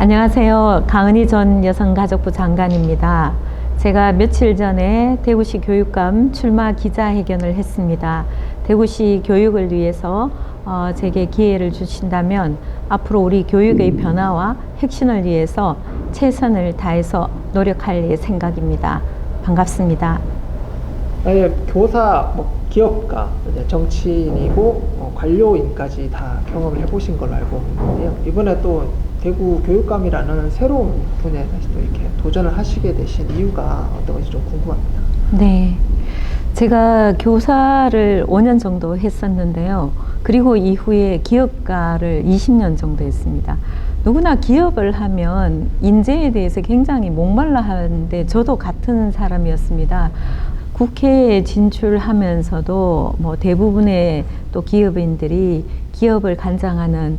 안녕하세요. 강은희 전 여성가족부 장관입니다. 제가 며칠 전에 대구시 교육감 출마 기자회견을 했습니다. 대구시 교육을 위해서 제게 기회를 주신다면 앞으로 우리 교육의 변화와 혁신을 위해서 최선을 다해서 노력할 생각입니다. 반갑습니다. 교사, 기업가, 정치인이고 관료인까지 다 경험을 해보신 걸로 알고 있는데요. 이번에 또 대구 교육감이라는 새로운 분야에 다시 또 이렇게 도전을 하시게 되신 이유가 어떤 건지 좀 궁금합니다. 네. 제가 교사를 5년 정도 했었는데요. 그리고 이후에 기업가를 20년 정도 했습니다. 누구나 기업을 하면 인재에 대해서 굉장히 목말라 하는데 저도 같은 사람이었습니다. 국회에 진출하면서도 대부분의 또 기업인들이 기업을 관장하는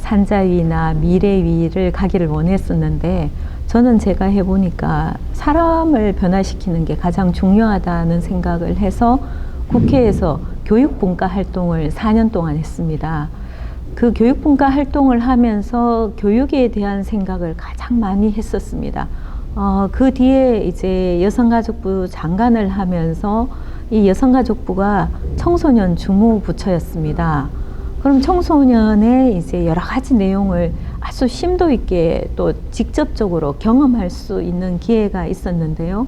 산자위나 미래위를 가기를 원했었는데 저는 제가 해보니까 사람을 변화시키는 게 가장 중요하다는 생각을 해서 국회에서 교육분과 활동을 4년 동안 했습니다. 그 교육분과 활동을 하면서 교육에 대한 생각을 가장 많이 했었습니다. 그 뒤에 이제 여성가족부 장관을 하면서 이 여성가족부가 청소년 주무부처였습니다. 그럼 청소년의 이제 여러 가지 내용을 아주 심도 있게 또 직접적으로 경험할 수 있는 기회가 있었는데요.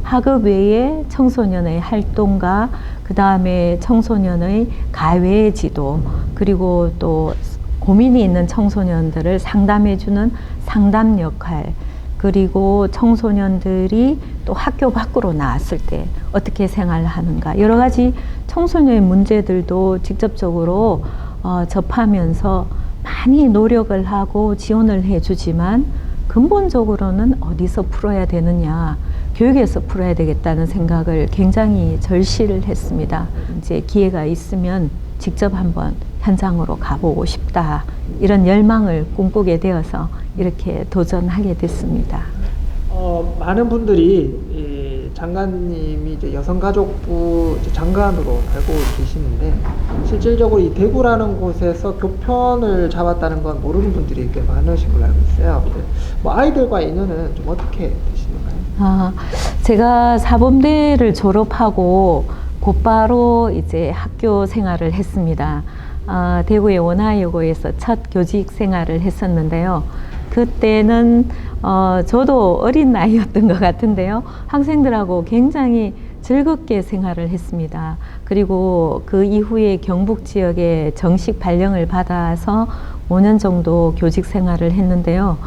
학업 외에 청소년의 활동과 그 다음에 청소년의 가외 지도 그리고 또 고민이 있는 청소년들을 상담해주는 상담 역할 그리고 청소년들이 또 학교 밖으로 나왔을 때 어떻게 생활하는가 여러 가지 청소년의 문제들도 직접적으로 접하면서 많이 노력을 하고 지원을 해주지만 근본적으로는 어디서 풀어야 되느냐 교육에서 풀어야 되겠다는 생각을 굉장히 절실을 했습니다. 이제 기회가 있으면 직접 한번 현장으로 가보고 싶다 이런 열망을 꿈꾸게 되어서 이렇게 도전하게 됐습니다. 많은 분들이 장관님이 이제 여성가족부 장관으로 알고 계시는데 실질적으로 이 대구라는 곳에서 교편을 잡았다는 건 모르는 분들이 꽤 많으신 걸로 알고 있어요. 아이들과 인연은 좀 어떻게 되시는가요? 제가 사범대를 졸업하고 곧바로 이제 학교 생활을 했습니다. 대구의 원화여고에서 첫 교직 생활을 했었는데요. 그때는 저도 어린 나이였던 것 같은데요. 학생들하고 굉장히 즐겁게 생활을 했습니다. 그리고 그 이후에 경북 지역에 정식 발령을 받아서 5년 정도 교직 생활을 했는데요.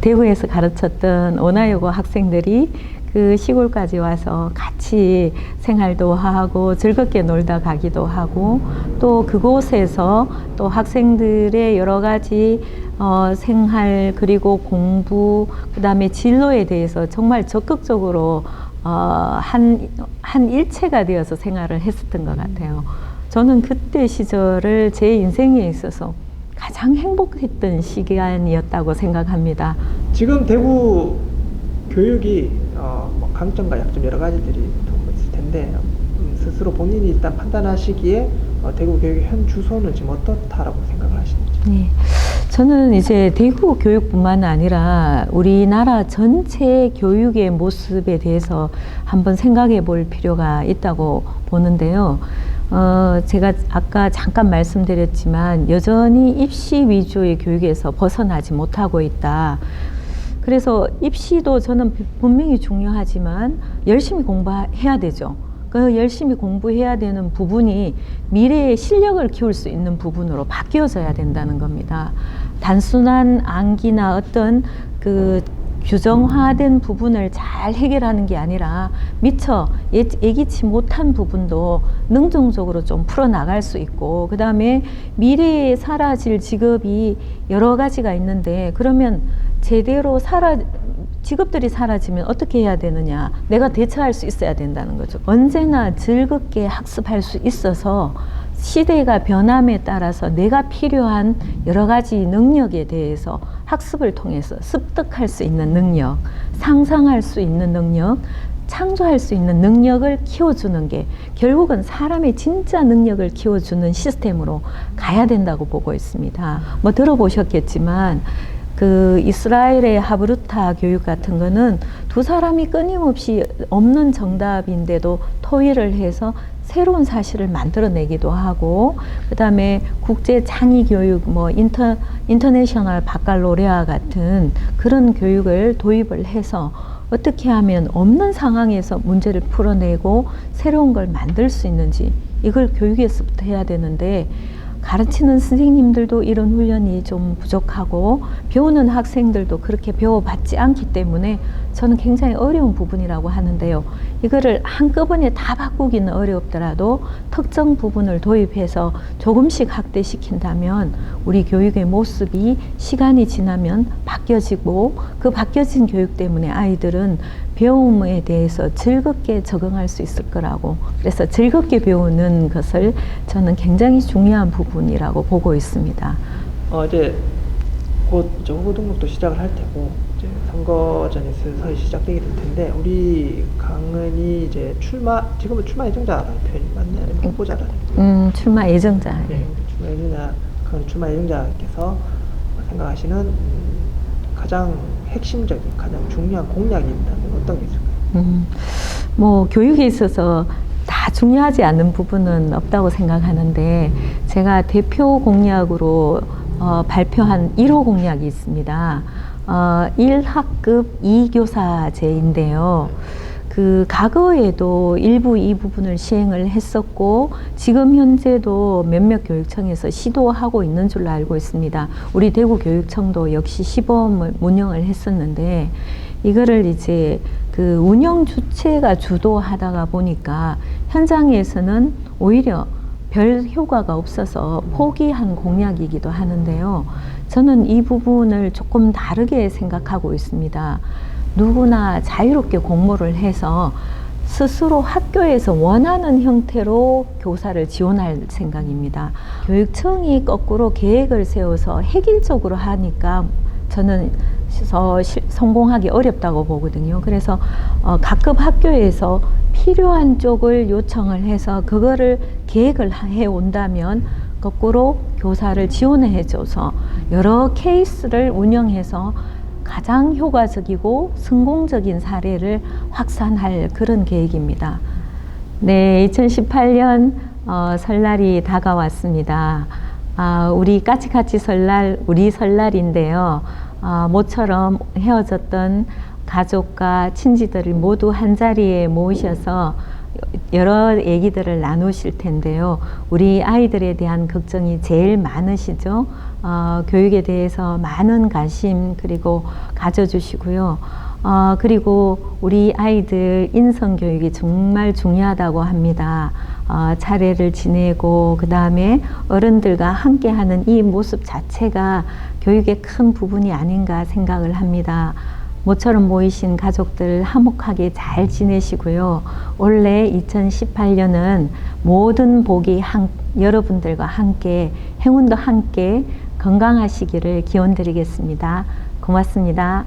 대구에서 가르쳤던 원화여고 학생들이 그 시골까지 와서 같이 생활도 하고 즐겁게 놀다 가기도 하고 또 그곳에서 또 학생들의 여러 가지 생활 그리고 공부 그 다음에 진로에 대해서 정말 적극적으로 한 일체가 되어서 생활을 했었던 것 같아요. 저는 그때 시절을 제 인생에 있어서 가장 행복했던 시간이었다고 생각합니다. 지금 대구 교육이 강점과 약점 여러 가지들이 있을 텐데 스스로 본인이 일단 판단하시기에 대구 교육의 현 주소는 지금 어떻다라고 생각을 하시는지? 네, 저는 이제 대구 교육뿐만 아니라 우리나라 전체 교육의 모습에 대해서 한번 생각해 볼 필요가 있다고 보는데요. 제가 아까 잠깐 말씀드렸지만 여전히 입시 위주의 교육에서 벗어나지 못하고 있다. 그래서 입시도 저는 분명히 중요하지만 열심히 공부해야 되죠. 그 열심히 공부해야 되는 부분이 미래의 실력을 키울 수 있는 부분으로 바뀌어져야 된다는 겁니다. 단순한 암기나 어떤 그 규정화된 부분을 잘 해결하는 게 아니라 미처 예기치 못한 부분도 능동적으로 좀 풀어나갈 수 있고 그 다음에 미래에 사라질 직업이 여러 가지가 있는데 그러면 제대로 직업들이 사라지면 어떻게 해야 되느냐 내가 대처할 수 있어야 된다는 거죠. 언제나 즐겁게 학습할 수 있어서 시대가 변함에 따라서 내가 필요한 여러 가지 능력에 대해서 학습을 통해서 습득할 수 있는 능력, 상상할 수 있는 능력, 창조할 수 있는 능력을 키워주는 게 결국은 사람의 진짜 능력을 키워주는 시스템으로 가야 된다고 보고 있습니다. 들어보셨겠지만 그 이스라엘의 하브루타 교육 같은 거는 두 사람이 끊임없이 없는 정답인데도 토의를 해서 새로운 사실을 만들어내기도 하고, 그 다음에 국제 창의 교육, 뭐 인터내셔널 바칼로레아 같은 그런 교육을 도입을 해서 어떻게 하면 없는 상황에서 문제를 풀어내고 새로운 걸 만들 수 있는지, 이걸 교육에서부터 해야 되는데, 가르치는 선생님들도 이런 훈련이 좀 부족하고 배우는 학생들도 그렇게 배워봤지 않기 때문에 저는 굉장히 어려운 부분이라고 하는데요. 이거를 한꺼번에 다 바꾸기는 어렵더라도 특정 부분을 도입해서 조금씩 확대시킨다면 우리 교육의 모습이 시간이 지나면 바뀌어지고, 그 바뀌어진 교육 때문에 아이들은 배움에 대해서 즐겁게 적응할 수 있을 거라고, 그래서 즐겁게 배우는 것을 저는 굉장히 중요한 부분이라고 보고 있습니다. 이제 곧 후보 등록도 시작을 할 테고, 이제 선거전이 슬슬 시작되게 될 텐데, 우리 강은이 이제 지금은 출마 예정자라는 표현이 맞나요? 아니면 후보자라는? 출마 예정자. 네, 출마 예정자께서 생각하시는 가장 핵심적인, 가장 중요한 공약이 있다면 어떤 게 있을까요? 뭐 교육에 있어서 다 중요하지 않은 부분은 없다고 생각하는데, 제가 대표 공약으로 발표한 1호 공약이 있습니다. 1학급 2교사제인데요. 그 과거에도 일부 이 부분을 시행을 했었고, 지금 현재도 몇몇 교육청에서 시도하고 있는 줄로 알고 있습니다. 우리 대구교육청도 역시 시범을 운영을 했었는데, 이거를 이제 그 운영 주체가 주도하다가 보니까 현장에서는 오히려 별 효과가 없어서 포기한 공약이기도 하는데요. 저는 이 부분을 조금 다르게 생각하고 있습니다. 누구나 자유롭게 공모를 해서 스스로 학교에서 원하는 형태로 교사를 지원할 생각입니다. 교육청이 거꾸로 계획을 세워서 획일적으로 하니까 저는 성공하기 어렵다고 보거든요. 그래서 각급 학교에서 필요한 쪽을 요청을 해서 그거를 계획을 해 온다면 거꾸로 교사를 지원해 줘서 여러 케이스를 운영해서 가장 효과적이고 성공적인 사례를 확산할 그런 계획입니다. 네, 2018년 설날이 다가왔습니다. 우리 까치까치 설날, 우리 설날인데요. 모처럼 헤어졌던 가족과 친지들을 모두 한자리에 모으셔서 여러 얘기들을 나누실 텐데요. 우리 아이들에 대한 걱정이 제일 많으시죠. 교육에 대해서 많은 관심 그리고 가져주시고요. 그리고 우리 아이들 인성교육이 정말 중요하다고 합니다. 차례를 지내고 그 다음에 어른들과 함께하는 이 모습 자체가 교육의 큰 부분이 아닌가 생각을 합니다. 모처럼 모이신 가족들 화목하게 잘 지내시고요. 올해 2018년은 모든 복이 여러분들과 함께, 행운도 함께 건강하시기를 기원드리겠습니다. 고맙습니다.